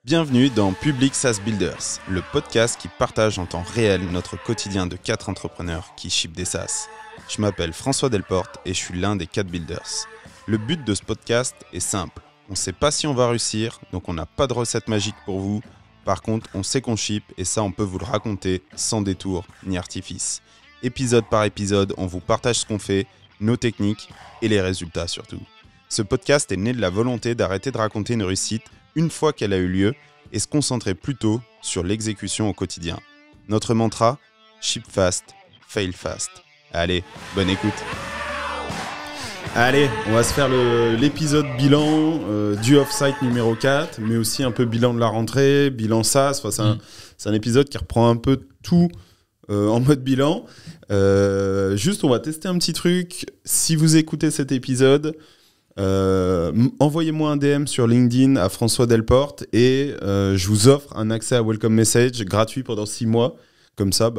Bienvenue dans Public SaaS Builders, le podcast qui partage en temps réel notre quotidien de 4 entrepreneurs qui ship des SaaS. Je m'appelle François Delporte et je suis l'un des 4 builders. Le but de ce podcast est simple. On ne sait pas si on va réussir, donc on n'a pas de recette magique pour vous. Par contre, on sait qu'on ship et ça, on peut vous le raconter sans détour ni artifice. Épisode par épisode, on vous partage ce qu'on fait, nos techniques et les résultats surtout. Ce podcast est né de la volonté d'arrêter de raconter une réussite une fois qu'elle a eu lieu et se concentrer plutôt sur l'exécution au quotidien. Notre mantra, ship fast, fail fast. Allez, bonne écoute. Allez, on va se faire l'épisode bilan du Offsite numéro 4, mais aussi un peu bilan de la rentrée, bilan SaaS. Enfin, c'est un épisode qui reprend un peu tout en mode bilan. Juste, on va tester un petit truc. Si vous écoutez cet épisode, envoyez-moi un DM sur LinkedIn à François Delporte et je vous offre un accès à Welcome Message gratuit pendant 6 mois. Comme ça,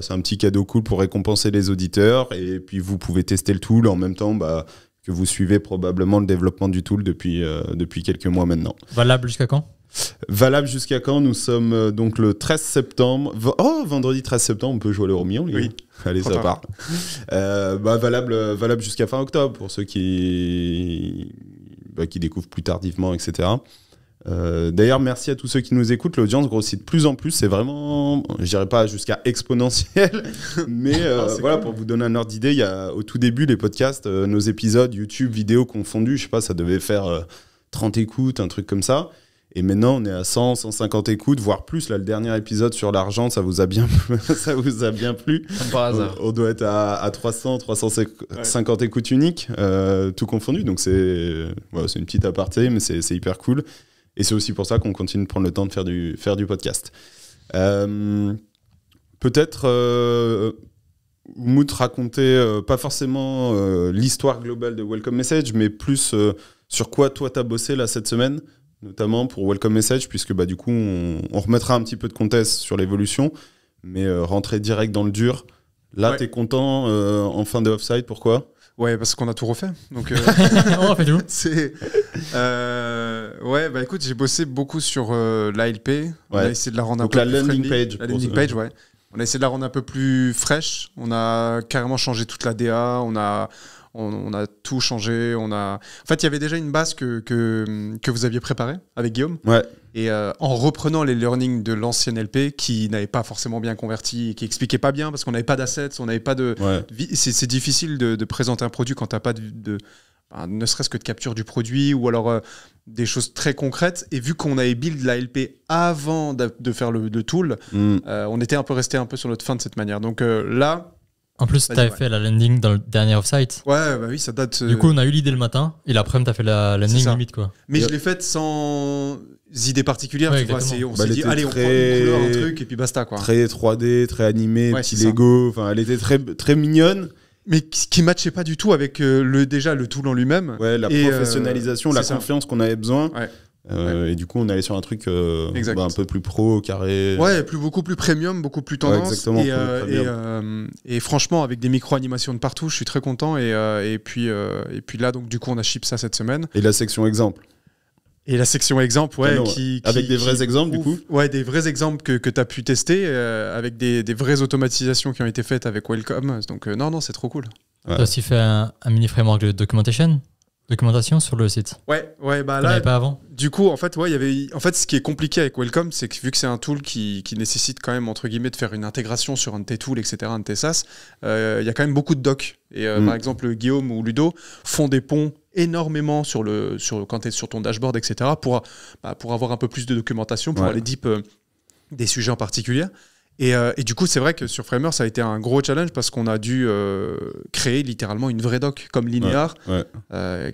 c'est un petit cadeau cool pour récompenser les auditeurs et puis vous pouvez tester le tool en même temps que vous suivez probablement le développement du tool depuis quelques mois maintenant. Valable jusqu'à quand ? Valable jusqu'à quand ? Nous sommes donc le 13 septembre. Vendredi 13 septembre, on peut jouer à l'euro million, les gars. Oui. Allez, ça part. Valable jusqu'à fin octobre pour ceux qui découvrent plus tardivement, etc. D'ailleurs, merci à tous ceux qui nous écoutent. L'audience grossit de plus en plus. C'est vraiment, je dirais pas jusqu'à exponentiel, mais voilà, cool. Pour vous donner un ordre d'idée, il y a au tout début les podcasts, nos épisodes, YouTube, vidéos confondus, je sais pas, ça devait faire 30 écoutes, un truc comme ça. Et maintenant, on est à 100, 150 écoutes, voire plus. Là, le dernier épisode sur l'argent, ça vous a bien plu. Comme par hasard. On doit être à 300, 350 écoutes uniques, tout confondu. Donc, c'est une petite aparté, mais c'est hyper cool. Et c'est aussi pour ça qu'on continue de prendre le temps de faire du podcast. Peut-être, Mout raconter, pas forcément l'histoire globale de Welcome Message, mais plus sur quoi toi t'as bossé là cette semaine, notamment pour Welcome Message, puisque du coup on remettra un petit peu de contexte sur l'évolution, mais rentrer direct dans le dur. Là, t'es content en fin de Offsite, pourquoi ? Ouais, parce qu'on a tout refait. Donc, on a fait tout. Écoute, j'ai bossé beaucoup sur l'ALP. On a essayé de la rendre donc un peu la plus landing friendly. page. La landing page, ouais. On a essayé de la rendre un peu plus fraîche. On a carrément changé toute la DA. On a tout changé. En fait, il y avait déjà une base que vous aviez préparée avec Guillaume. Ouais. Et en reprenant les learnings de l'ancienne LP qui n'avait pas forcément bien converti et qui expliquait pas bien parce qu'on n'avait pas d'assets, on n'avait pas de... Ouais. C'est difficile de présenter un produit quand tu n'as pas ne serait-ce que de capture du produit ou alors des choses très concrètes. Et vu qu'on avait build la LP avant de faire le tool, on était resté un peu sur notre fin de cette manière. Donc là... En plus, tu avais fait la landing dans le dernier Offsite. Ouais, oui, ça date... Du coup, on a eu l'idée le matin, et l'après-midi, tu as fait la landing limite, quoi. Mais je l'ai faite sans idée particulière, ouais, tu vois. On s'est dit, allez, on prend une couleur, un truc, et puis basta, quoi. Très 3D, très animé, petit Lego, enfin, elle était très, très mignonne. Mais qui matchait pas du tout avec le tool en lui-même. Ouais, la professionnalisation, la confiance qu'on avait besoin. Ouais. Et du coup, on allait sur un truc un peu plus pro, carré. Ouais, beaucoup plus premium, beaucoup plus tendance. Ouais, exactement. Et franchement, avec des micro-animations de partout, je suis très content. Et puis là, donc, du coup, on a ship ça cette semaine. Et la section exemple. Et la section exemple, ouais. Avec des vrais exemples, du coup. Ouais, des vrais exemples que tu as pu tester, avec des vraies automatisations qui ont été faites avec Welcome. Donc, non, c'est trop cool. Ouais. Tu as aussi fait un mini framework de documentation sur le site. Ouais, là. Tu l'avais pas avant. Du coup, en fait, ce qui est compliqué avec Welcome, c'est que vu que c'est un tool qui nécessite quand même entre guillemets de faire une intégration sur un de tes tools, etc., un de tes SaaS, il y a quand même beaucoup de docs. Et par exemple, Guillaume ou Ludo font des ponts énormément quand tu es sur ton dashboard, etc., pour avoir un peu plus de documentation, pour aller deep des sujets en particulier. Et du coup, c'est vrai que sur Framer, ça a été un gros challenge parce qu'on a dû créer littéralement une vraie doc comme Linear,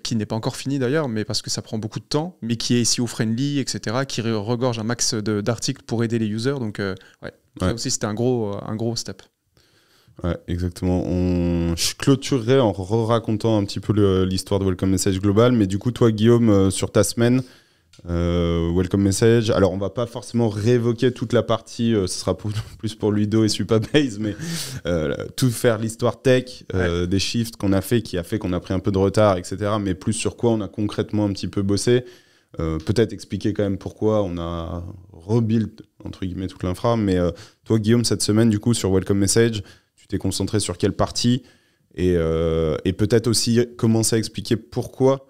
qui n'est pas encore finie d'ailleurs, mais parce que ça prend beaucoup de temps, mais qui est SEO-friendly, etc., qui regorge un max d'articles pour aider les users. Donc, ça aussi, c'était un gros step. Ouais, exactement. Je clôturerai en racontant un petit peu l'histoire de Welcome Message global, mais du coup, toi, Guillaume, sur ta semaine, Welcome Message. Alors, on va pas forcément réévoquer toute la partie, ce sera plus pour Ludo et Supabase, mais tout faire l'histoire tech, des shifts qu'on a fait, qui a fait qu'on a pris un peu de retard, etc. Mais plus sur quoi on a concrètement un petit peu bossé. peut-être expliquer quand même pourquoi on a rebuild, entre guillemets, toute l'infra. Mais toi, Guillaume, cette semaine, du coup, sur Welcome Message, tu t'es concentré sur quelle partie et peut-être aussi commencer à expliquer pourquoi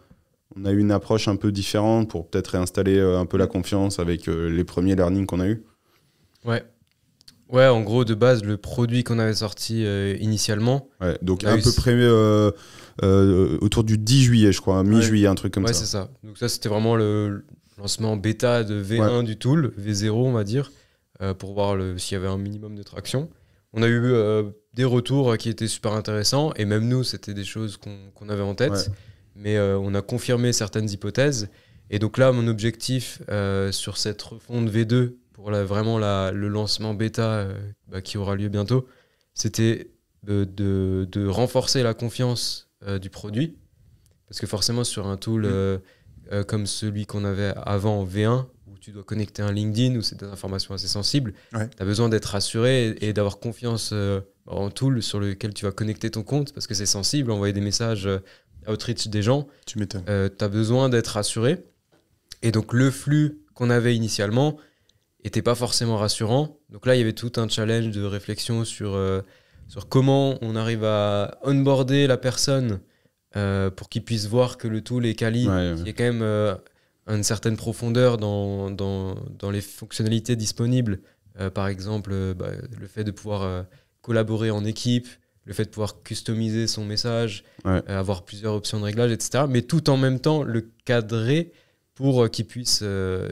on a eu une approche un peu différente pour peut-être réinstaller un peu la confiance avec les premiers learnings qu'on a eus. Ouais, en gros, de base, le produit qu'on avait sorti initialement. Ouais, donc à peu près autour du 10 juillet, je crois, mi-juillet, un truc comme ça. Ouais, c'est ça. Donc ça, c'était vraiment le lancement bêta de V1 du tool, V0, on va dire, pour voir s'il y avait un minimum de traction. On a eu des retours qui étaient super intéressants, et même nous, c'était des choses qu'on avait en tête. Ouais. Mais on a confirmé certaines hypothèses. Et donc là, mon objectif sur cette refonte V2, pour vraiment le lancement bêta qui aura lieu bientôt, c'était de renforcer la confiance du produit. Parce que forcément, sur un tool comme celui qu'on avait avant en V1, où tu dois connecter un LinkedIn, où c'est des informations assez sensibles, tu as besoin d'être rassuré et d'avoir confiance en tool sur lequel tu vas connecter ton compte, parce que c'est sensible, envoyer des messages outreach des gens. Tu m'étonnes. Tu as besoin d'être rassuré. Et donc, le flux qu'on avait initialement n'était pas forcément rassurant. Donc là, il y avait tout un challenge de réflexion sur comment on arrive à onboarder la personne pour qu'il puisse voir que le tool est quali, qu'il y ait quand même une certaine profondeur dans les fonctionnalités disponibles. Par exemple, le fait de pouvoir collaborer en équipe, le fait de pouvoir customiser son message, avoir plusieurs options de réglage, etc. Mais tout en même temps, le cadrer pour qu'il puisse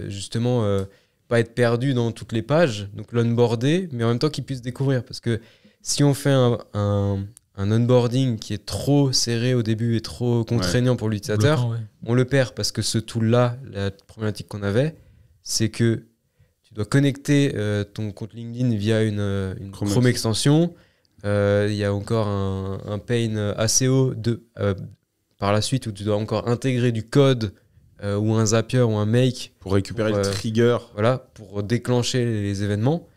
justement pas être perdu dans toutes les pages, donc l'onboarder, mais en même temps qu'il puisse découvrir. Parce que si on fait un onboarding qui est trop serré au début et trop contraignant pour l'utilisateur, on le perd, parce que ce tool-là, la problématique qu'on avait, c'est que tu dois connecter ton compte LinkedIn via une Chrome extension. Il y a encore un pain assez haut par la suite où tu dois encore intégrer du code ou un Zapier ou un Make pour récupérer le trigger. Voilà, pour déclencher les événements.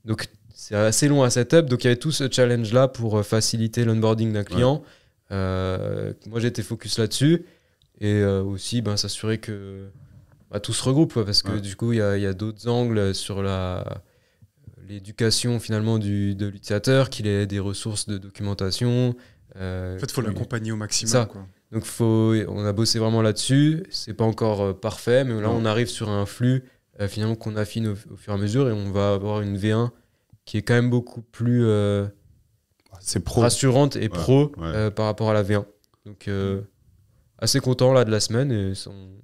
Donc, c'est assez long à setup. Donc, il y avait tout ce challenge-là pour faciliter l'onboarding d'un client. Moi, j'étais focus là-dessus. Et aussi, s'assurer que tout se regroupe. Parce que du coup, il y a d'autres angles sur l'éducation finalement de l'utilisateur, qu'il ait des ressources de documentation. En fait, il faut l'accompagner au maximum. Quoi. Donc, on a bossé vraiment là-dessus. C'est pas encore parfait, mais là, on arrive sur un flux finalement qu'on affine au fur et à mesure, et on va avoir une V1 qui est quand même beaucoup plus rassurante et pro par rapport à la V1. Donc, assez content là de la semaine, et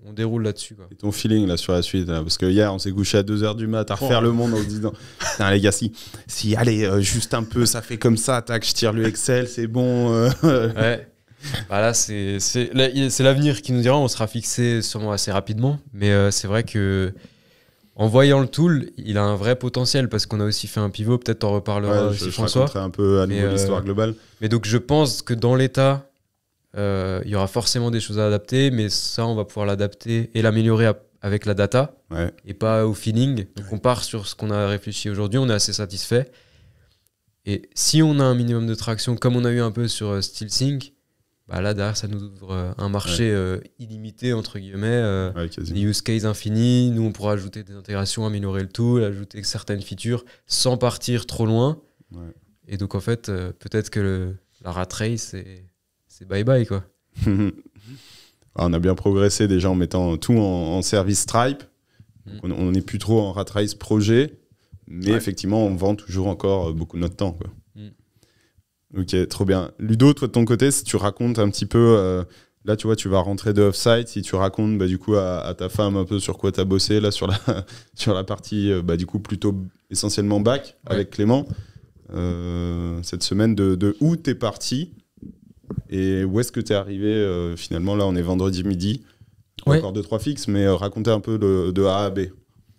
on déroule là-dessus. Quoi. Et ton feeling là sur la suite là, parce que hier on s'est couché à 2h du mat à refaire le monde en se disant putain les gars, si allez juste un peu ça fait comme ça, tac, je tire le Excel, c'est bon. Ouais. Là c'est l'avenir qui nous dira, on sera fixé sûrement assez rapidement, mais c'est vrai que en voyant le tool, il a un vrai potentiel, parce qu'on a aussi fait un pivot, peut-être t'en reparleras aussi, François. Je raconterai un peu à nouveau l'histoire globale. Mais donc je pense que dans l'état, il y aura forcément des choses à adapter, mais ça, on va pouvoir l'adapter et l'améliorer avec la data et pas au feeling. Donc, on part sur ce qu'on a réfléchi aujourd'hui, on est assez satisfait. Et si on a un minimum de traction, comme on a eu un peu sur SteelSync, là, derrière, ça nous ouvre un marché illimité, entre guillemets, des use cases infinis. Nous, on pourra ajouter des intégrations, améliorer le tool, ajouter certaines features sans partir trop loin. Et donc, en fait, peut-être que la rat race, c'est bye-bye, quoi. On a bien progressé déjà en mettant tout en service Stripe. Donc on n'est plus trop en rat race projet, mais effectivement, on vend toujours encore beaucoup de notre temps, quoi. Ok, trop bien. Ludo, toi de ton côté, si tu racontes un petit peu, là tu vois, tu vas rentrer de off-site, si tu racontes du coup à ta femme un peu sur quoi tu as bossé là sur la partie du coup plutôt essentiellement back avec Clément, cette semaine de où t'es parti et où est-ce que t'es arrivé finalement. Là on est vendredi midi, encore 2-3 fixes, mais racontez un peu de A à B.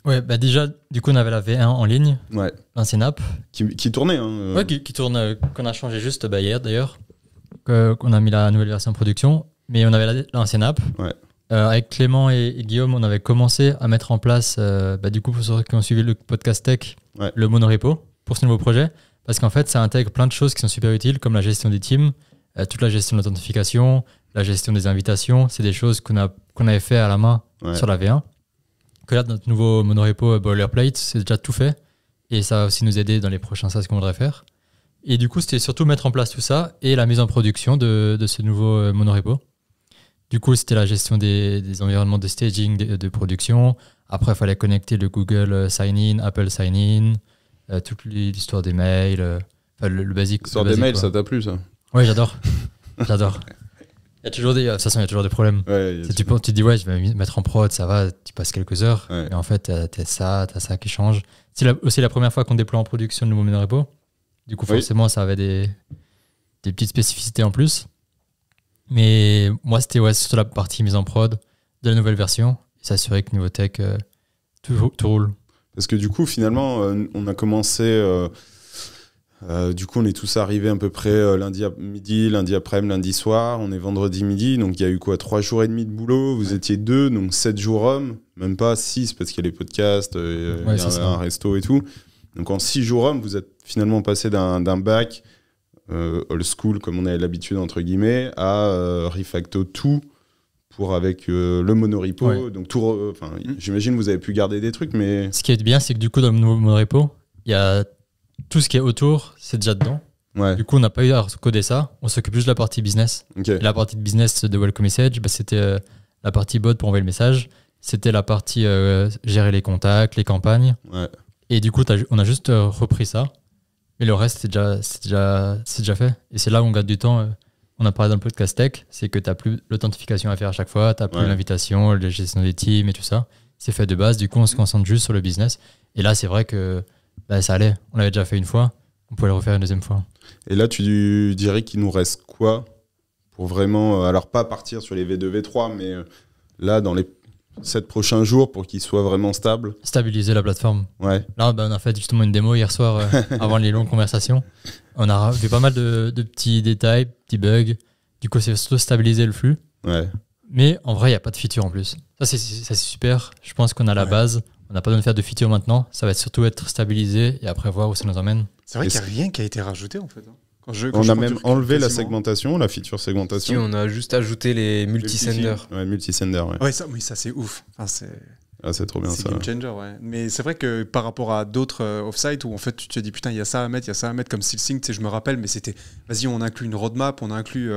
Ouais, déjà, du coup, on avait la V1 en ligne, l'ancienne app. Qui tournait. Qui tourne, qu'on a changé juste hier d'ailleurs, qu'on a mis la nouvelle version en production. Mais on avait l'ancienne app. Avec Clément et Guillaume, on avait commencé à mettre en place, du coup, pour ceux qui ont suivi le podcast tech, le monorepo pour ce nouveau projet. Parce qu'en fait, ça intègre plein de choses qui sont super utiles, comme la gestion des teams, toute la gestion de l'authentification, la gestion des invitations. C'est des choses qu'on avait fait à la main sur la V1. Que là, notre nouveau monorepo Boilerplate, c'est déjà tout fait. Et ça va aussi nous aider dans les prochains SaaS qu'on voudrait faire. Et du coup, c'était surtout mettre en place tout ça et la mise en production de ce nouveau monorepo. Du coup, c'était la gestion des environnements de staging, de production. Après, il fallait connecter le Google Sign-in, Apple Sign-in, toute l'histoire des mails, le basique. L'histoire des mails, quoi. Ça t'a plu, ça? Oui, j'adore. J'adore. De toute façon, il y a toujours des problèmes. Ouais, tu te dis, ouais, je vais mettre en prod, ça va, tu passes quelques heures. Ouais. Et en fait, t'as ça qui change. C'est aussi la première fois qu'on déploie en production le nouveau monorepo. Du coup, forcément, ça avait des petites spécificités en plus. Mais moi, c'était surtout la partie mise en prod de la nouvelle version. Et s'assurer que niveau tech, tout roule. Parce que du coup, finalement, on a commencé... du coup, on est tous arrivés à peu près lundi à midi, lundi après-midi, lundi soir. On est vendredi midi, donc il y a eu quoi, 3 jours et demi de boulot. Vous étiez 2, donc 7 jours hommes, même pas 6 parce qu'il y a les podcasts, il y a un resto et tout. Donc en 6 jours hommes, vous êtes finalement passé d'un bac old school, comme on a l'habitude entre guillemets, à refacto tout pour avec le monorepo. Ouais. Donc tout, j'imagine que vous avez pu garder des trucs, mais... Ce qui est bien, c'est que du coup, dans le nouveau monorepo, il y a... Tout ce qui est autour, c'est déjà dedans. Ouais. Du coup, on n'a pas eu à coder ça. On s'occupe juste de la partie business. Okay. La partie de business de Welcome Message, c'était la partie bot pour envoyer le message. C'était la partie gérer les contacts, les campagnes. Ouais. Et du coup, on a juste repris ça. Mais le reste, c'est déjà fait. Et c'est là où on gagne du temps. On a parlé dans le podcast tech. C'est que tu n'as plus l'authentification à faire à chaque fois. Tu n'as plus l'invitation, la gestion des teams et tout ça. C'est fait de base. Du coup, on se concentre juste sur le business. Et là, c'est vrai que ça allait, on l'avait déjà fait une fois, on pouvait le refaire une deuxième fois. Et là, tu dirais qu'il nous reste quoi pour vraiment, alors pas partir sur les V2, V3, mais là, dans les 7 prochains jours, pour qu'il soit vraiment stable? Stabiliser la plateforme. Ouais. Là, on a fait justement une démo hier soir, avant les longues conversations. On a vu pas mal de petits détails, petits bugs. Du coup, c'est surtout stabiliser le flux. Ouais. Mais en vrai, il n'y a pas de feature en plus. Ça, c'est super. Je pense qu'on a la base. On n'a pas besoin de faire de feature maintenant, ça va surtout être stabilisé et après voir où ça nous emmène. C'est vrai qu'il n'y a rien qui a été rajouté en fait. On a même enlevé la segmentation, la feature segmentation. Si, on a juste ajouté les multisenders. Ouais, multisenders, ouais. Ouais, ça c'est ouf. Enfin, c'est trop bien ça. C'est game changer, ouais. Mais c'est vrai que par rapport à d'autres off-site où en fait tu te dis putain, il y a ça à mettre, comme SealSync, tu sais, je me rappelle, mais c'était vas-y, on inclut une roadmap, on inclut.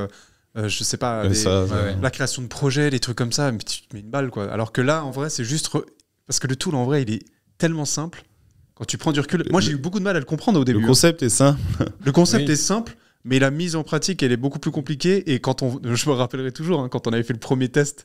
Je sais pas, la création de projets, des trucs comme ça, mais tu te mets une balle quoi. Alors que là, en vrai, c'est juste. Parce que le tool, en vrai, il est tellement simple. Quand tu prends du recul... Moi, j'ai eu beaucoup de mal à le comprendre au début. Le concept est simple. Le concept est simple, mais la mise en pratique, elle est beaucoup plus compliquée. Et je me rappellerai toujours, quand on avait fait le premier test,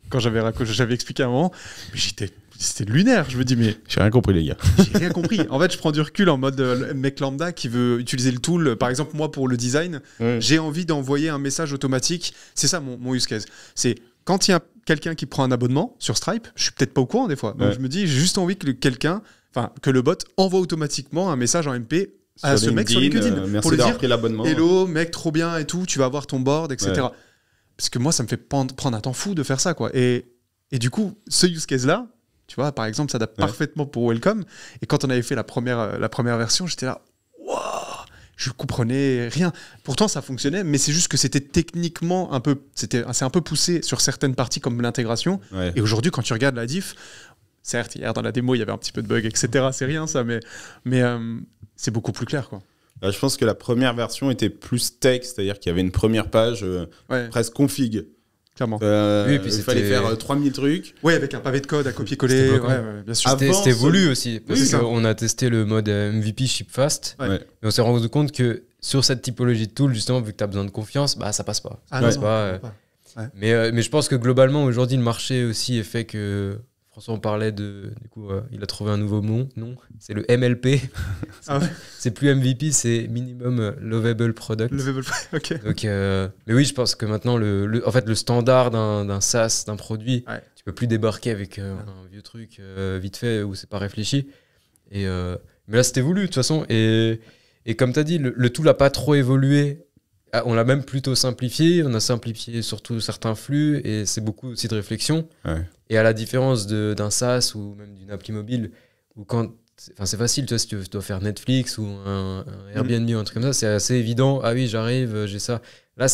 quand j'avais expliqué à un moment, c'était lunaire. Je me dis, mais... J'ai rien compris, les gars. J'ai rien compris. En fait, je prends du recul en mode mec lambda qui veut utiliser le tool. Par exemple, moi, pour le design, j'ai envie d'envoyer un message automatique. C'est ça, mon use case. C'est quand il y a quelqu'un qui prend un abonnement sur Stripe, je suis peut-être pas au courant des fois. Donc je me dis, j'ai juste envie que que le bot envoie automatiquement un message en MP à ce mec sur LinkedIn pour lui dire l'abonnement. Hello, mec, trop bien et tout, tu vas avoir ton board, etc. Ouais. Parce que moi, ça me fait prendre un temps fou de faire ça, quoi. Et du coup, ce use case-là, tu vois, par exemple, ça s'adapte parfaitement pour Welcome. Et quand on avait fait la première version, j'étais là, waouh, je comprenais rien. Pourtant, ça fonctionnait, mais c'est juste que c'était techniquement c'est un peu poussé sur certaines parties comme l'intégration. Ouais. Et aujourd'hui, quand tu regardes la diff, certes, hier dans la démo, il y avait un petit peu de bugs, etc. C'est rien ça, mais c'est beaucoup plus clair, quoi. Là, je pense que la première version était plus tech, c'est-à-dire qu'il y avait une première page presque config. Clairement. Oui, puis il fallait faire 3000 trucs. Oui, avec un pavé de code à copier-coller. Bien sûr. C'était voulu aussi. Parce qu'on a testé le mode MVP Ship Fast. Ouais. Et on s'est rendu compte que sur cette typologie de tool, justement, vu que tu as besoin de confiance, ça passe pas. Mais je pense que globalement, aujourd'hui, le marché aussi est fait que. François, on parlait du coup, il a trouvé un nouveau nom, c'est le MLP. C'est plus MVP, c'est Minimum Lovable Product. Ok. Donc, mais oui, je pense que maintenant, en fait, le standard d'un SaaS, d'un produit, tu peux plus débarquer avec un vieux truc vite fait où c'est pas réfléchi. Mais là, c'était voulu de toute façon. Et comme tu as dit, le tool n'a pas trop évolué. On l'a même plutôt simplifié. On a simplifié surtout certains flux et c'est beaucoup aussi de réflexion. Ouais. Et à la différence d'un SaaS ou même d'une appli mobile, où c'est facile, tu vois, si tu dois faire Netflix ou un Airbnb ou un truc comme ça, c'est assez évident. Ah oui, j'arrive, j'ai ça. Là,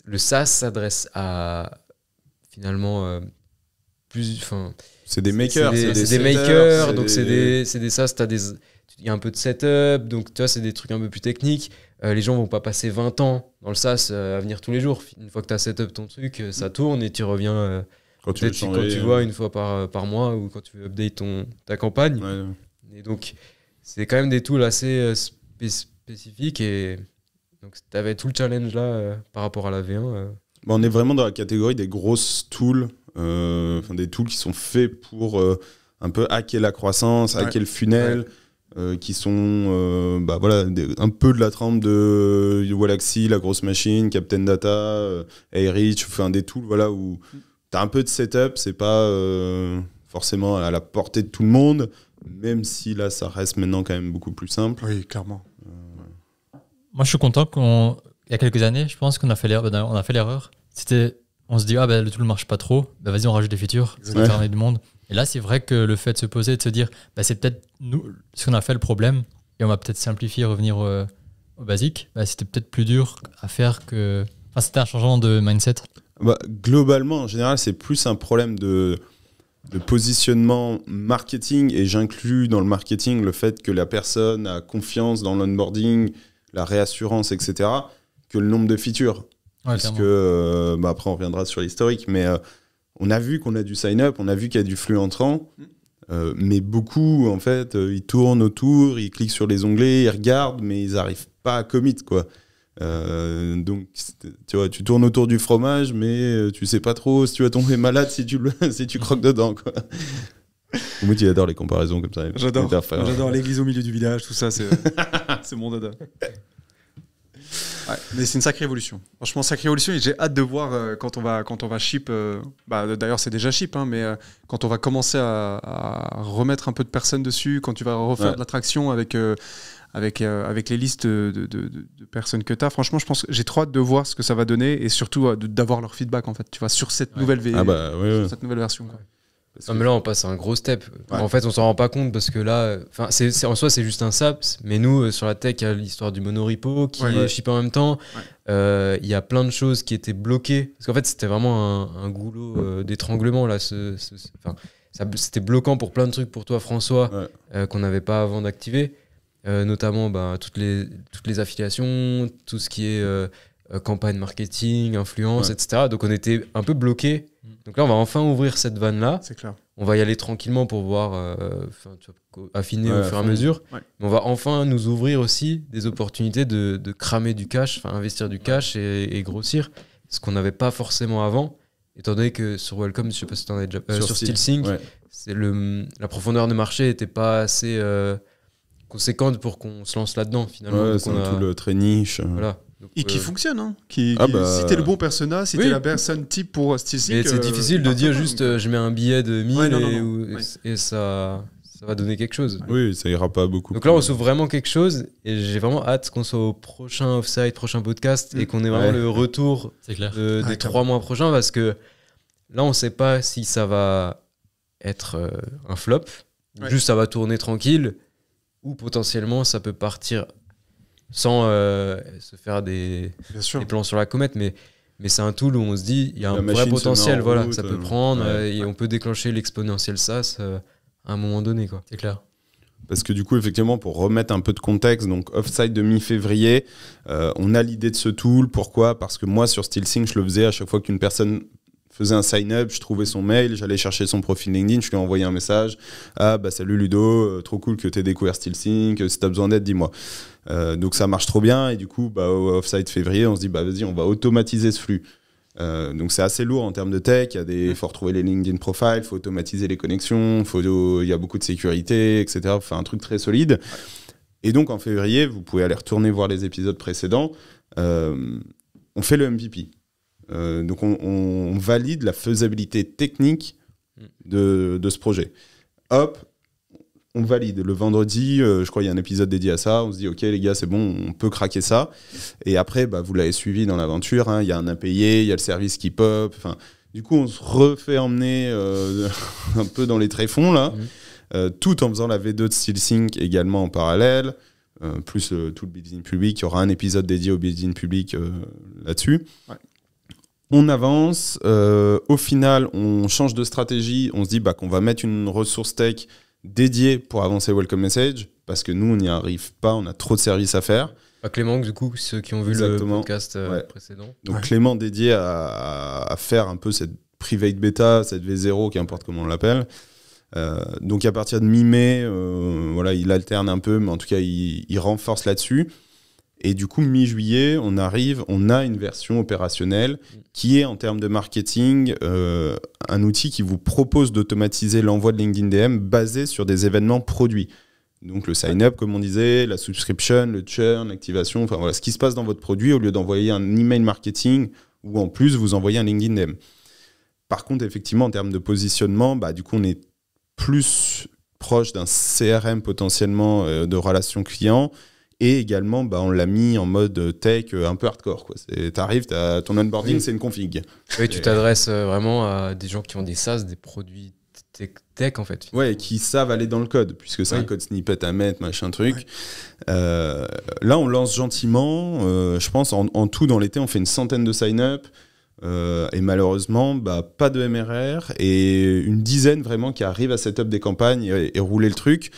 le SaaS s'adresse à finalement c'est des makers. C'est des makers, donc c'est des SaaS, il y a un peu de setup, donc tu vois, c'est des trucs un peu plus techniques. Les gens vont pas passer 20 ans dans le SaaS à venir tous les jours. Une fois que tu as setup ton truc, ça tourne et tu reviens quand tu vois une fois par mois ou quand tu veux update ta campagne. Et donc, c'est quand même des tools assez spécifiques et donc tu avais tout le challenge là par rapport à la V1. On est vraiment dans la catégorie des grosses tools, des tools qui sont faits pour un peu hacker la croissance, hacker le funnel, qui sont un peu de la trempe de Wallaxy, la grosse machine, Captain Data, Airreach, des tools où tu as un peu de setup, c'est pas forcément à la portée de tout le monde, même si là ça reste maintenant quand même beaucoup plus simple. Oui, clairement. Moi je suis content il y a quelques années, je pense qu'on a fait l'erreur. On se dit, le tool ne marche pas trop, vas-y, on rajoute des features, ça va fermer du monde. Et là, c'est vrai que le fait de se poser et de se dire, c'est peut-être nous, ce qu'on a fait le problème, et on va peut-être simplifier, revenir au basique, c'était peut-être plus dur à faire que. Enfin, c'était un changement de mindset. Globalement, en général, c'est plus un problème de positionnement marketing, et j'inclus dans le marketing le fait que la personne a confiance dans l'onboarding, la réassurance, etc., que le nombre de features. Parce que, après, on reviendra sur l'historique, mais on a vu qu'on a du sign-up, on a vu qu'il y a du flux entrant, mais beaucoup, en fait, ils tournent autour, ils cliquent sur les onglets, ils regardent, mais ils n'arrivent pas à commit, quoi. Donc, tu vois, tu tournes autour du fromage, mais tu sais pas trop si tu vas tomber malade si tu croques dedans, quoi. Mout, il adore les comparaisons comme ça. J'adore l'église au milieu du village, tout ça, c'est mon dada. Ouais, mais c'est une sacrée évolution. Franchement, sacrée évolution, et j'ai hâte de voir quand on va ship. D'ailleurs, c'est déjà ship, mais quand on va commencer à remettre un peu de personnes dessus, quand tu vas refaire de l'attraction avec les listes de personnes que tu as. Franchement, je pense que j'ai trop hâte de voir ce que ça va donner et surtout d'avoir leur feedback, en fait, tu vois, sur cette nouvelle cette nouvelle version. Quoi. Mais là, on passe à un gros step. Ouais. En fait, on s'en rend pas compte parce que là, en soi, c'est juste un SaaS. Mais nous, sur la tech, il y a l'histoire du monorepo qui est shippé en même temps. Il y a plein de choses qui étaient bloquées. Parce qu'en fait, c'était vraiment un goulot d'étranglement. Là, c'était bloquant pour plein de trucs pour toi, François, qu'on n'avait pas avant d'activer. Notamment toutes les affiliations, tout ce qui est campagne marketing, influence, etc. Donc, on était un peu bloqués. Donc là, on va enfin ouvrir cette vanne-là. C'est clair. On va y aller tranquillement pour voir, affiner au fur et à mesure. Ouais. Mais on va enfin nous ouvrir aussi des opportunités de cramer du cash, investir du cash et grossir, ce qu'on n'avait pas forcément avant. Étant donné que sur Welcome, je ne sais pas si tu en as déjà sur SteelSync, la profondeur de marché n'était pas assez conséquente pour qu'on se lance là-dedans finalement. Ouais, c'est tout le très niche. Voilà. Donc, et qui fonctionne, hein. Si t'es le bon persona, si t'es la personne type pour SteelSync. C'est difficile de dire juste je mets un billet de 1000 et ça va donner quelque chose. Oui, ça ira pas beaucoup. Donc là, on s'ouvre vraiment quelque chose et j'ai vraiment hâte qu'on soit au prochain offsite, prochain podcast et qu'on ait vraiment le retour des 3 mois prochains parce que là, on sait pas si ça va être un flop, juste ça va tourner tranquille ou potentiellement ça peut partir sans se faire des plans sur la comète, mais c'est un tool où on se dit il y a un vrai potentiel, ça peut prendre et on peut déclencher l'exponentiel SaaS à un moment donné, quoi. C'est clair. Parce que du coup, effectivement, pour remettre un peu de contexte, donc Offsite de mi-février, on a l'idée de ce tool. Pourquoi ? Parce que moi, sur SteelSync, je le faisais à chaque fois qu'une personne faisais un sign-up, je trouvais son mail, j'allais chercher son profil LinkedIn, je lui envoyais un message. Ah, salut Ludo, trop cool que tu aies découvert SteelSync, si tu as besoin d'aide, dis-moi. Donc ça marche trop bien, et du coup, au Offsite février, on se dit, vas-y, on va automatiser ce flux. Donc c'est assez lourd en termes de tech, il faut retrouver les LinkedIn profiles, il faut automatiser les connexions, il y a beaucoup de sécurité, etc. Il faut faire un truc très solide. Et donc en février, vous pouvez aller retourner voir les épisodes précédents, on fait le MVP. Donc on valide la faisabilité technique de ce projet. Hop, on valide. Le vendredi, je crois qu'il y a un épisode dédié à ça. On se dit, ok les gars, c'est bon, on peut craquer ça. Et après, vous l'avez suivi dans l'aventure. Il y a un impayé, il y a le service qui pop. Du coup, on se refait emmener un peu dans les tréfonds, là, tout en faisant la V2 de SteelSync également en parallèle. Plus tout le building public. Il y aura un épisode dédié au building public là-dessus. Ouais. On avance, au final, on change de stratégie, on se dit qu'on va mettre une ressource tech dédiée pour avancer Welcome Message, parce que nous, on n'y arrive pas, on a trop de services à faire. Clément, du coup, ceux qui ont vu le podcast précédent. Donc Clément dédié à faire un peu cette private beta, cette V0, qu'importe comment on l'appelle. Donc à partir de mi-mai, il alterne un peu, mais en tout cas, il renforce là-dessus. Et du coup, mi-juillet, on a une version opérationnelle qui est, en termes de marketing, un outil qui vous propose d'automatiser l'envoi de LinkedIn DM basé sur des événements produits. Donc le sign-up, comme on disait, la subscription, le churn, l'activation, enfin voilà, ce qui se passe dans votre produit au lieu d'envoyer un email marketing ou en plus vous envoyez un LinkedIn DM. Par contre, effectivement, en termes de positionnement, du coup, on est plus proche d'un CRM potentiellement de relations clients. Et également, on l'a mis en mode tech un peu hardcore. T'arrives, ton onboarding, c'est une config. Oui, tu t'adresses vraiment à des gens qui ont des SaaS, des produits tech en fait. Ouais, qui savent aller dans le code, puisque c'est un code snippet à mettre, machin truc. Là, on lance gentiment. Je pense, en tout, dans l'été, on fait une centaine de sign-up. Et malheureusement, pas de MRR. Et une dizaine vraiment qui arrivent à set up des campagnes et rouler le truc.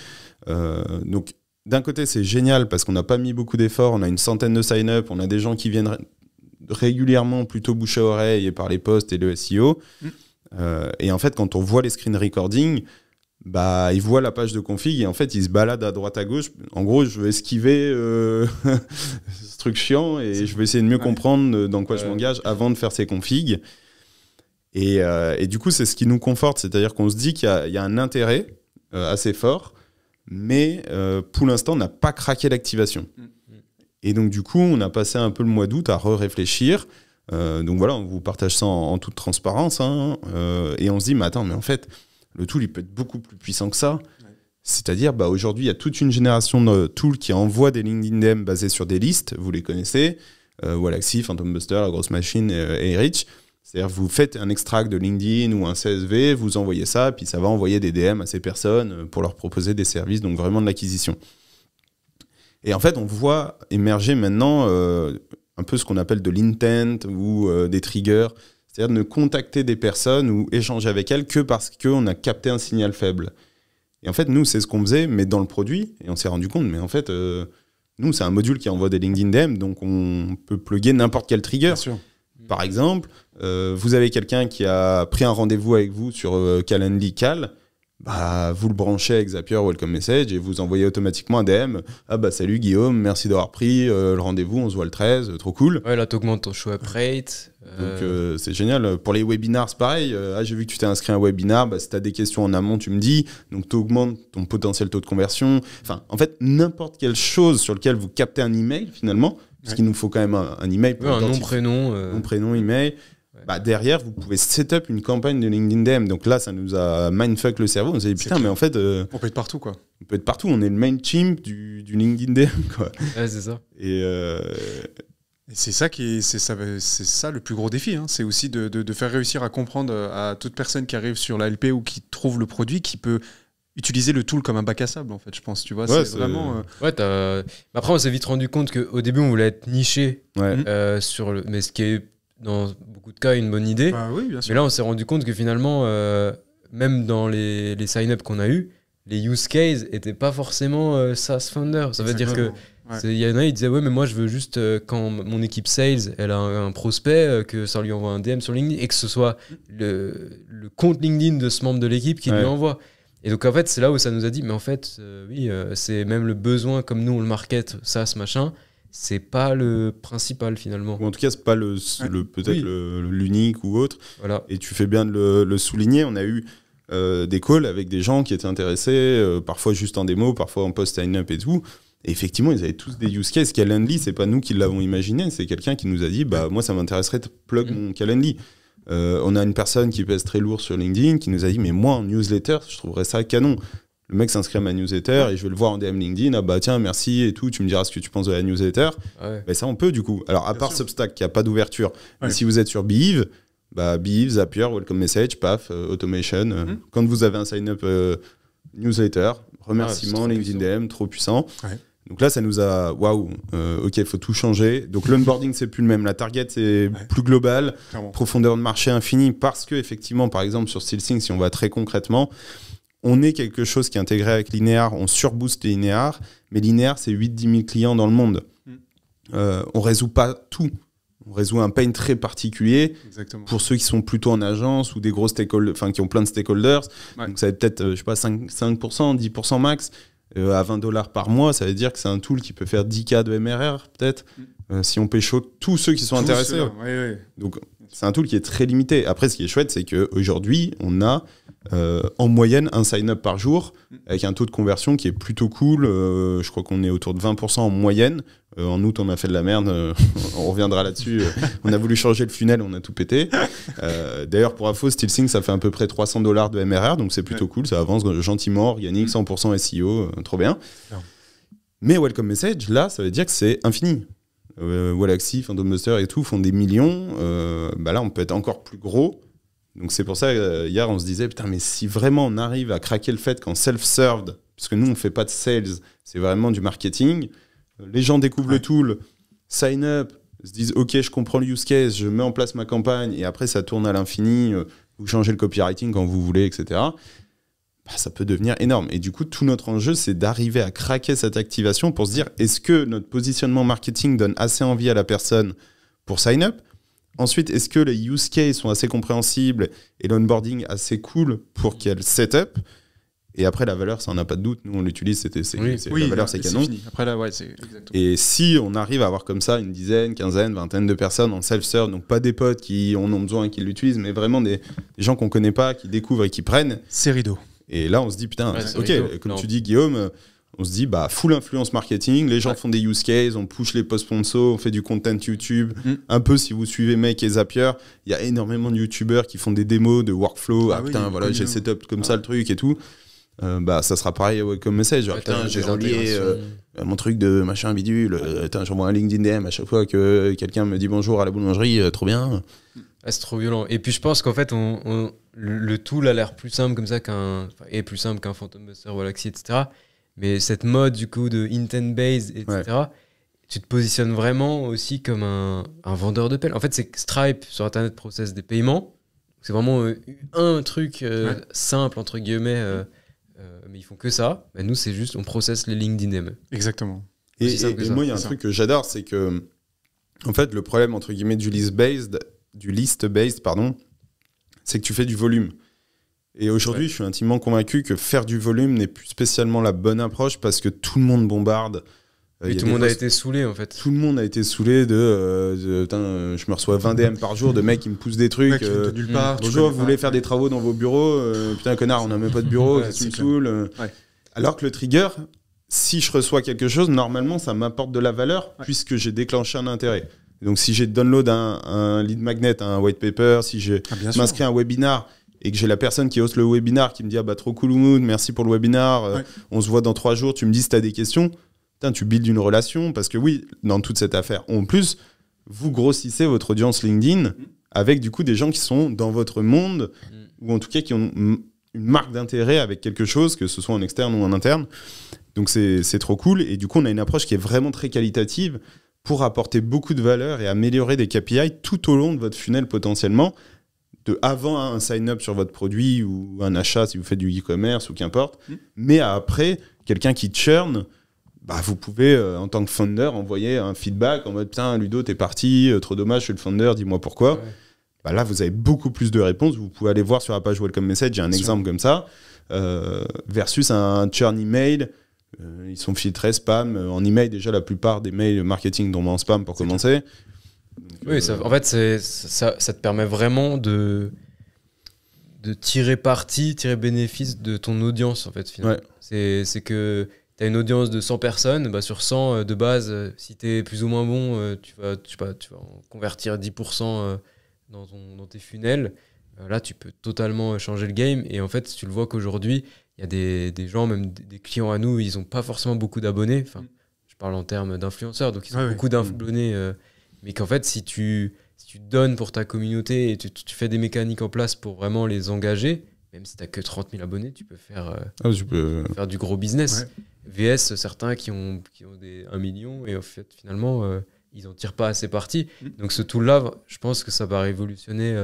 Donc, d'un côté, c'est génial parce qu'on n'a pas mis beaucoup d'efforts. On a une centaine de sign-up. On a des gens qui viennent régulièrement plutôt bouche à oreille et par les posts et le SEO. Et en fait, quand on voit les screen recording, ils voient la page de config et en fait, ils se baladent à droite à gauche. En gros, je veux esquiver ce truc chiant et je vais essayer de mieux comprendre dans quoi je m'engage avant de faire ces configs. Et du coup, c'est ce qui nous conforte. C'est-à-dire qu'on se dit qu'il y a un intérêt assez fort. Mais pour l'instant, on n'a pas craqué l'activation. Et donc, du coup, on a passé un peu le mois d'août à réfléchir. Donc voilà, on vous partage ça en toute transparence. Et on se dit, mais attends, mais en fait, le tool, il peut être beaucoup plus puissant que ça. Ouais. C'est-à-dire, aujourd'hui, il y a toute une génération de tools qui envoient des LinkedIn DM basés sur des listes. Vous les connaissez. Wallaxy, Phantom Buster, La Grosse Machine et Rich. C'est-à-dire, vous faites un extract de LinkedIn ou un CSV, vous envoyez ça, puis ça va envoyer des DM à ces personnes pour leur proposer des services, donc vraiment de l'acquisition. Et en fait, on voit émerger maintenant un peu ce qu'on appelle de l'intent ou des triggers, c'est-à-dire de ne contacter des personnes ou échanger avec elles que parce qu'on a capté un signal faible. Et en fait, nous, c'est ce qu'on faisait, mais dans le produit, et on s'est rendu compte, mais en fait, nous, c'est un module qui envoie des LinkedIn DM, donc on peut plugger n'importe quel trigger. Bien sûr. Par exemple, vous avez quelqu'un qui a pris un rendez-vous avec vous sur Calendly Cal, vous le branchez avec Zapier Welcome Message et vous envoyez automatiquement un DM. Salut Guillaume, merci d'avoir pris le rendez-vous, on se voit le 13, trop cool. Ouais, là, tu augmentes ton show-up rate. Donc, c'est génial. Pour les webinars, c'est pareil. J'ai vu que tu t'es inscrit à un webinar. Si tu as des questions en amont, tu me dis. Donc, tu augmentes ton potentiel taux de conversion. Enfin, en fait, n'importe quelle chose sur laquelle vous captez un email, finalement, parce qu'il nous faut quand même un email pour un nom, prénom. Nom, prénom, email. Derrière, vous pouvez set up une campagne de LinkedIn DM. Donc là, ça nous a mindfuck le cerveau. On s'est dit, putain, mais en fait... on peut être partout, quoi. On peut être partout. On est le Mailchimp du LinkedIn DM, quoi. Ouais, c'est ça. Et c'est ça le plus gros défi. C'est aussi de faire réussir à comprendre à toute personne qui arrive sur la LP ou qui trouve le produit, qui peut utiliser le tool comme un bac à sable, en fait, je pense. Tu vois, c'est vraiment... Après, on s'est vite rendu compte qu'au début, on voulait être niché sur le... Mais ce qui est, dans beaucoup de cas, une bonne idée. Oui, bien sûr. Mais là, on s'est rendu compte que finalement, même dans les sign-up qu'on a eus, les use cases n'étaient pas forcément SaaS Founder. Ça veut dire que il y en a, ils disaient mais moi je veux juste quand mon équipe sales elle a un prospect que ça lui envoie un DM sur LinkedIn et que ce soit le compte LinkedIn de ce membre de l'équipe qui lui envoie. Et donc en fait c'est là où ça nous a dit mais en fait c'est même le besoin comme nous on le market SaaS machin, c'est pas le principal finalement. Ou en tout cas c'est pas l'unique ou autre. Voilà. Et tu fais bien de le souligner. On a eu des calls avec des gens qui étaient intéressés, parfois juste en démo, parfois en post-sign-up et tout. Et effectivement, ils avaient tous des use cases. Calendly, c'est pas nous qui l'avons imaginé, c'est quelqu'un qui nous a dit moi, ça m'intéresserait de plug mon Calendly. On a une personne qui pèse très lourd sur LinkedIn qui nous a dit mais moi, en newsletter, je trouverais ça canon. Le mec s'inscrit à ma newsletter et je vais le voir en DM LinkedIn. Tiens, merci et tout, tu me diras ce que tu penses de la newsletter. Ça, on peut du coup. Alors, à part Substack qui n'a pas d'ouverture, mais si vous êtes sur Beehive, Beehive, Zapier, Welcome Message, paf, Automation. Quand vous avez un sign-up newsletter, remerciement, LinkedIn DM, trop puissant. Donc là, ça nous a... Waouh, ok, il faut tout changer. Donc l'onboarding, c'est plus le même. La target, c'est plus global. Clairement. Profondeur de marché infinie. Parce que, effectivement, par exemple, sur SteelSync, si on va très concrètement, on est quelque chose qui est intégré avec Linear. On surbooste les Linear. Mais Linear, c'est 8-10 000 clients dans le monde. On résout pas tout. On résout un pain très particulier. Exactement. Pour ceux qui sont plutôt en agence ou des gros stakeholders, enfin qui ont plein de stakeholders. Ouais. Donc ça va être peut-être, je sais pas, 5%, 10% max. À $20 par mois, ça veut dire que c'est un tool qui peut faire 10K de MRR, peut-être. Si on pécho tous ceux qui sont intéressés. Donc c'est un tool qui est très limité. Après, ce qui est chouette, c'est qu'aujourd'hui, on a en moyenne un sign-up par jour avec un taux de conversion qui est plutôt cool. Je crois qu'on est autour de 20% en moyenne. En août, on a fait de la merde. On reviendra là-dessus. On a voulu changer le funnel, on a tout pété. D'ailleurs, pour info, SteelSync, ça fait à peu près $300 de MRR, donc c'est plutôt cool. Ça avance gentiment, organique, 100% SEO, trop bien. Mais Welcome Message, là, ça veut dire que c'est infini. Wallaxy, Phantom Buster et tout font des millions. Là, on peut être encore plus gros. Donc c'est pour ça, hier, on se disait, putain, mais si vraiment on arrive à craquer le fait qu'en self-served, parce que nous, on ne fait pas de sales, c'est vraiment du marketing, les gens découvrent le tool, sign up, se disent, ok, je comprends le use case, je mets en place ma campagne, et après, ça tourne à l'infini, vous changez le copywriting quand vous voulez, etc. Ça peut devenir énorme. Et du coup, tout notre enjeu, c'est d'arriver à craquer cette activation pour se dire, est-ce que notre positionnement marketing donne assez envie à la personne pour sign up ? Ensuite, est-ce que les use cases sont assez compréhensibles et l'onboarding assez cool pour qu'elle set up ? Et après, la valeur, ça, on n'a pas de doute. Nous, on l'utilise, la valeur, c'est canon. Fini. Après, là, c'est exactement. Et si on arrive à avoir comme ça une dizaine, quinzaine, vingtaine de personnes en self-serve, donc pas des potes qui en ont besoin et qui l'utilisent, mais vraiment des gens qu'on ne connaît pas, qui découvrent et qui prennent. C'est rideau. Et là, on se dit, putain, ok, rideau. comme tu dis, Guillaume, on se dit, full influence marketing, les gens font des use cases, on push les posts sponsors, on fait du content YouTube. Un peu, si vous suivez Make et Zapier, il y a énormément de YouTubeurs qui font des démos de workflow. Voilà, j'ai le setup comme ça, le truc et tout. Ça sera pareil à Welcome Message. J'ai relié mon truc de machin bidule. J'envoie un LinkedIn DM à chaque fois que quelqu'un me dit bonjour à la boulangerie, trop bien. C'est trop violent. Et puis je pense qu'en fait, le tool a l'air plus simple comme ça plus simple qu'un Phantom Buster, Wallaxy, etc. Mais cette mode du coup de intent-based, etc., tu te positionnes vraiment aussi comme un vendeur de pelle. En fait, c'est que Stripe sur Internet processe des paiements. C'est vraiment un truc simple, entre guillemets, mais ils font que ça. Nous, c'est juste, on processe les LinkedIn. Exactement. Et moi, il y a un truc que j'adore, c'est que, en fait, le problème, entre guillemets, du list-based, c'est que tu fais du volume. Et aujourd'hui, je suis intimement convaincu que faire du volume n'est plus spécialement la bonne approche parce que tout le monde bombarde. Tout le monde a été saoulé, en fait. Tout le monde a été saoulé je me reçois 20 DM par jour de mecs qui me poussent des trucs. Nulle part. Bonjour, vous voulez faire des travaux dans vos bureaux putain, connard, on n'a même pas de bureau, ça me saoule. Alors que le trigger, si je reçois quelque chose, normalement, ça m'apporte de la valeur puisque j'ai déclenché un intérêt. Donc, si j'ai download un lead magnet, un white paper, si je m'inscris à un webinar et que j'ai la personne qui hoste le webinar qui me dit trop cool Oumoud, merci pour le webinar, on se voit dans 3 jours, tu me dis si tu as des questions. Putain, tu builds une relation parce que oui, dans toute cette affaire, en plus, vous grossissez votre audience LinkedIn avec du coup des gens qui sont dans votre monde ou en tout cas qui ont une marque d'intérêt avec quelque chose, que ce soit en externe ou en interne. Donc c'est trop cool et du coup on a une approche qui est vraiment très qualitative pour apporter beaucoup de valeur et améliorer des KPI tout au long de votre funnel potentiellement, de avant un sign-up sur votre produit ou un achat si vous faites du e-commerce ou qu'importe, mais après, quelqu'un qui churn, vous pouvez, en tant que founder, envoyer un feedback en mode « Putain, Ludo, t'es parti, trop dommage, je suis le founder, dis-moi pourquoi. » Là, vous avez beaucoup plus de réponses. Vous pouvez aller voir sur la page Welcome Message, j'ai un exemple comme ça, versus un churn email. Ils sont filtrés spam. En email, déjà, la plupart des mails marketing tombent en spam pour commencer. Donc, en fait, ça te permet vraiment de tirer parti, tirer bénéfice de ton audience, en fait, finalement. C'est que tu as une audience de 100 personnes, sur 100, de base, si tu es plus ou moins bon, tu vas en convertir 10% dans tes funnels. Là, tu peux totalement changer le game. Et en fait, tu le vois qu'aujourd'hui, il y a des gens, même des clients à nous, ils n'ont pas forcément beaucoup d'abonnés. Enfin, je parle en termes d'influenceurs, donc ils ont beaucoup d'abonnés. Mais qu'en fait, si tu donnes pour ta communauté et tu fais des mécaniques en place pour vraiment les engager, même si tu n'as que 30 000 abonnés, tu peux faire du gros business. VS certains qui ont 1 million et en fait finalement ils n'en tirent pas assez parti. Donc ce tool-là, je pense que ça va révolutionner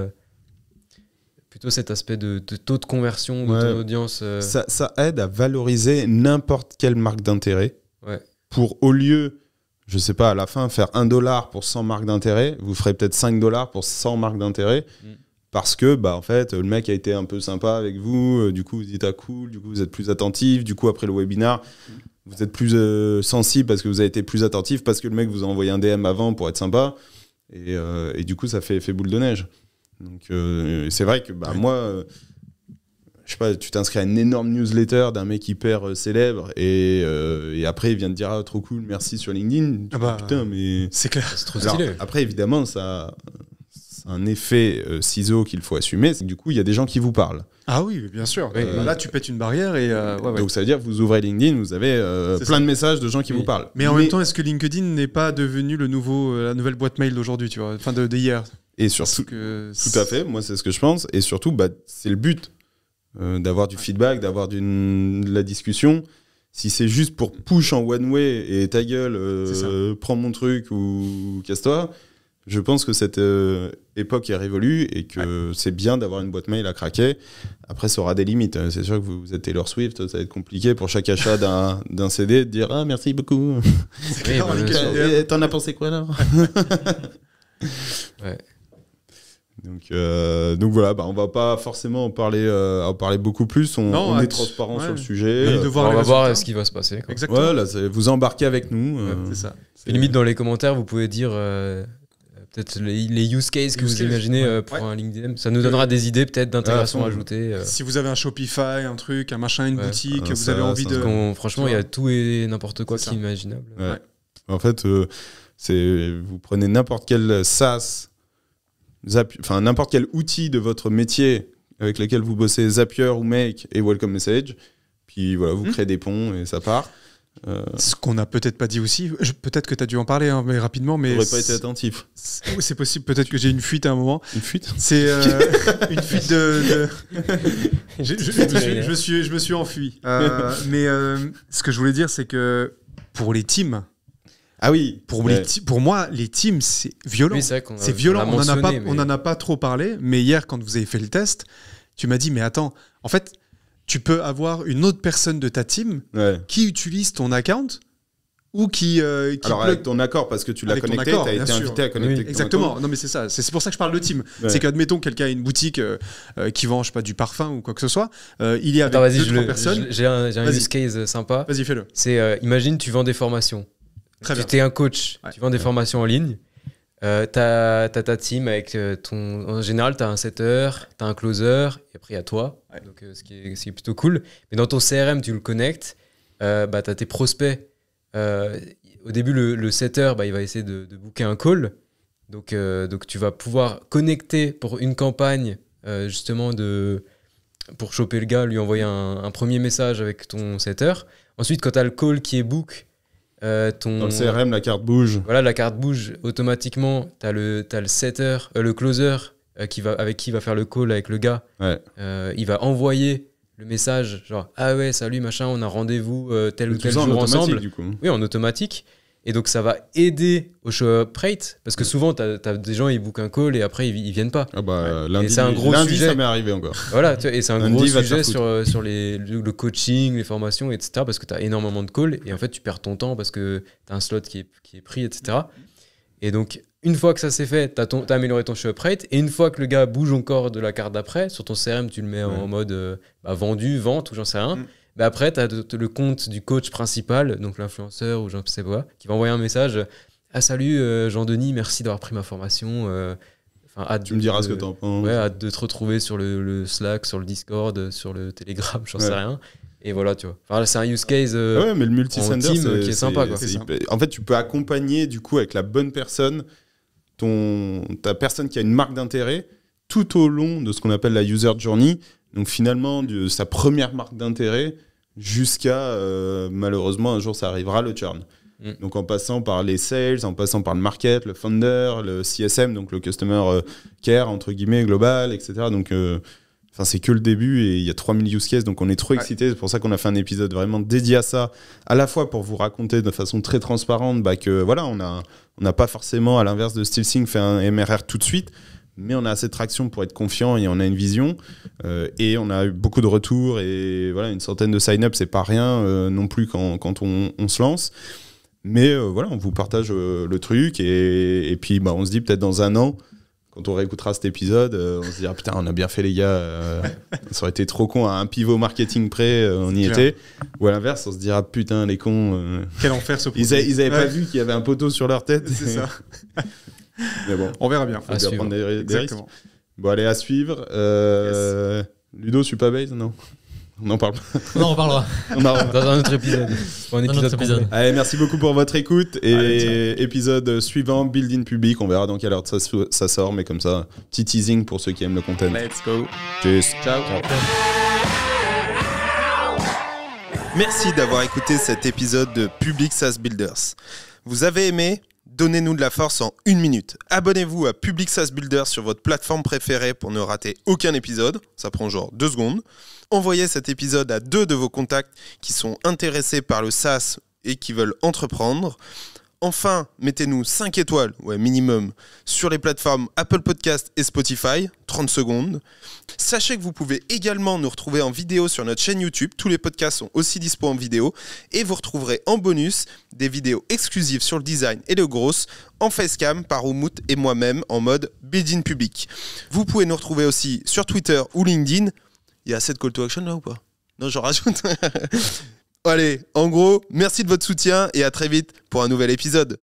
plutôt cet aspect de taux de conversion de ton audience. Ça aide à valoriser n'importe quelle marque d'intérêt. Ouais. Pour, au lieu, je sais pas, à la fin, faire $1 pour 100 marques d'intérêt, vous ferez peut-être $5 pour 100 marques d'intérêt. Parce que, en fait, le mec a été un peu sympa avec vous, du coup, vous dites, ah cool, du coup, vous êtes plus attentif, du coup, après le webinar, vous êtes plus sensible parce que vous avez été plus attentif, parce que le mec vous a envoyé un DM avant pour être sympa, et du coup, ça fait effet boule de neige. Donc, c'est vrai que, moi, je sais pas, tu t'inscris à une énorme newsletter d'un mec hyper célèbre, et après, il vient te dire, ah, trop cool, merci sur LinkedIn. Putain, mais... C'est clair. C'est trop stylé. Alors, après, évidemment, ça... un effet ciseau qu'il faut assumer, c'est que du coup, il y a des gens qui vous parlent. Ah oui, bien sûr. Là, tu pètes une barrière et... Donc, ça veut dire que vous ouvrez LinkedIn, vous avez plein de messages de gens qui vous parlent. Mais en même temps, est-ce que LinkedIn n'est pas devenu la nouvelle boîte mail d'aujourd'hui, tu vois, enfin d'hier? Et surtout, tout à fait, moi, c'est ce que je pense. Et surtout, c'est le but d'avoir du feedback, d'avoir de la discussion. Si c'est juste pour push en one way et ta gueule, prends mon truc ou casse-toi, je pense que cette époque est révolue et que c'est bien d'avoir une boîte mail à craquer. Après, ça aura des limites. C'est sûr que vous êtes Taylor Swift, ça va être compliqué pour chaque achat d'un CD de dire « Ah, merci beaucoup. T'en as pensé quoi, là ?» Ouais. Donc voilà, on va pas forcément en parler beaucoup plus. On est transparent sur le sujet. On va voir ce qui va se passer. Quoi. Exactement. Ouais, là, vous embarquez avec nous. C'est ça. Et limite dans les commentaires, vous pouvez dire peut-être les use cases que vous imaginez pour un LinkedIn. Ça nous donnera des idées peut-être d'intégration ajoutée. Si vous avez un Shopify, un truc, un machin, une boutique, vous avez envie de... Franchement, il y a tout et n'importe quoi qui est imaginable. Ouais. En fait, vous prenez n'importe quel SaaS, n'importe quel outil de votre métier avec lequel vous bossez, Zapier ou Make et Welcome Message, puis voilà, vous créez des ponts et ça part. Ce qu'on n'a peut-être pas dit aussi, peut-être que tu as dû en parler mais rapidement, mais j'aurais pas été attentif. C'est possible, peut-être que j'ai une fuite à un moment. Une fuite? C'est une fuite de... je me suis enfui. Mais ce que je voulais dire, c'est que pour les teams, ah oui, pour moi, les teams, c'est violent. Oui, c'est violent. On n'en a pas trop parlé, mais hier, quand vous avez fait le test, tu m'as dit, mais attends, en fait, tu peux avoir une autre personne de ta team qui utilise ton account ou qui alors avec ton accord, parce que tu l'as connecté, tu as été invité à connecter. Oui, exactement. Non, mais c'est ça. C'est pour ça que je parle de team. C'est qu'admettons quelqu'un a une boutique qui vend, je sais pas, du parfum ou quoi que ce soit. Il est avec 2-3 personnes. J'ai un use case sympa. Vas-y, fais-le. C'est imagine, tu vends des formations. Tu es un coach, tu vends des formations en ligne. T'as ta team avec en général, t'as un setter, t'as un closer, et après il y a toi, donc, ce qui est plutôt cool. Mais dans ton CRM, tu le connectes, t'as tes prospects. Au début, le setter, il va essayer de booker un call. Donc tu vas pouvoir connecter pour une campagne, justement, pour choper le gars, lui envoyer un premier message avec ton setter. Ensuite, quand t'as le call qui est book, dans le CRM, la carte bouge. Voilà, la carte bouge automatiquement. T'as le setter, le closer avec qui il va faire le call avec le gars. Il va envoyer le message genre ah ouais salut machin, on a rendez-vous tel ou tel jour ensemble. Du coup. Oui, en automatique. Et donc ça va aider au show-up rate parce que souvent t'as des gens ils bookent un call et après ils viennent pas. Lundi, et c'est un gros sujet. Ça m'est arrivé encore. Voilà, et c'est un gros sujet sur le coaching, les formations, etc. Parce que t'as énormément de calls et en fait tu perds ton temps parce que t'as un slot qui est pris, etc. Et donc une fois que ça s'est fait, t'as amélioré ton show-up rate et une fois que le gars bouge encore de la carte d'après, sur ton CRM tu le mets en mode vendu, vente ou j'en sais rien. Après, tu as le compte du coach principal, donc l'influenceur ou je ne sais pas, qui va envoyer un message « Ah salut Jean-Denis, merci d'avoir pris ma formation. Tu me diras ce que tu en penses. Ouais, hâte de te retrouver sur le Slack, sur le Discord, sur le Telegram, j'en sais rien. » Et voilà, tu vois. Enfin, c'est un use case mais le multisender, qui est sympa. Quoi. En fait, tu peux accompagner du coup avec la bonne personne ta personne qui a une marque d'intérêt tout au long de ce qu'on appelle la user journey. Donc finalement, de sa première marque d'intérêt jusqu'à, malheureusement, un jour ça arrivera, le churn. Donc en passant par les sales, en passant par le market, le founder, le CSM, donc le customer care, entre guillemets, global, etc. Donc Enfin, c'est que le début et il y a 3000 use cases, donc on est trop excités. C'est pour ça qu'on a fait un épisode vraiment dédié à ça, à la fois pour vous raconter de façon très transparente que voilà, on n'a pas forcément, à l'inverse de SteelSync, fait un MRR tout de suite, mais on a assez de traction pour être confiant et on a une vision. Et on a eu beaucoup de retours et voilà, une centaine de sign-up, c'est pas rien non plus quand on se lance. Mais voilà, on vous partage le truc et puis on se dit peut-être dans un an, quand on réécoutera cet épisode, on se dira putain, on a bien fait les gars, ça aurait été trop con à un pivot marketing près, on y était. Ou à l'inverse, on se dira putain, les cons. Quel enfer ce produit. Ils avaient pas vu qu'il y avait un poteau sur leur tête. C'est ça. Mais bon, on verra bien. Faut bien prendre des risques. Bon, allez, à suivre. Ludo, Super Base, non? On en parle pas. Non, on parlera. Dans un autre épisode. Allez, merci beaucoup pour votre écoute. Et épisode suivant, Build in Public. On verra dans quelle heure ça sort, mais comme ça, petit teasing pour ceux qui aiment le content. Let's go. Tchuss. Ciao. Merci d'avoir écouté cet épisode de Public SaaS Builders. Vous avez aimé? Donnez-nous de la force en 1 minute. Abonnez-vous à Public SaaS Builders sur votre plateforme préférée pour ne rater aucun épisode. Ça prend genre 2 secondes. Envoyez cet épisode à 2 de vos contacts qui sont intéressés par le SaaS et qui veulent entreprendre. Enfin, mettez-nous 5 étoiles, minimum, sur les plateformes Apple Podcast et Spotify, 30 secondes. Sachez que vous pouvez également nous retrouver en vidéo sur notre chaîne YouTube. Tous les podcasts sont aussi dispo en vidéo. Et vous retrouverez en bonus des vidéos exclusives sur le design et le growth en facecam par Oumout et moi-même en mode Build in Public. Vous pouvez nous retrouver aussi sur Twitter ou LinkedIn. Il y a assez de call to action là ou pas? Non, j'en rajoute. Allez, en gros, merci de votre soutien et à très vite pour un nouvel épisode.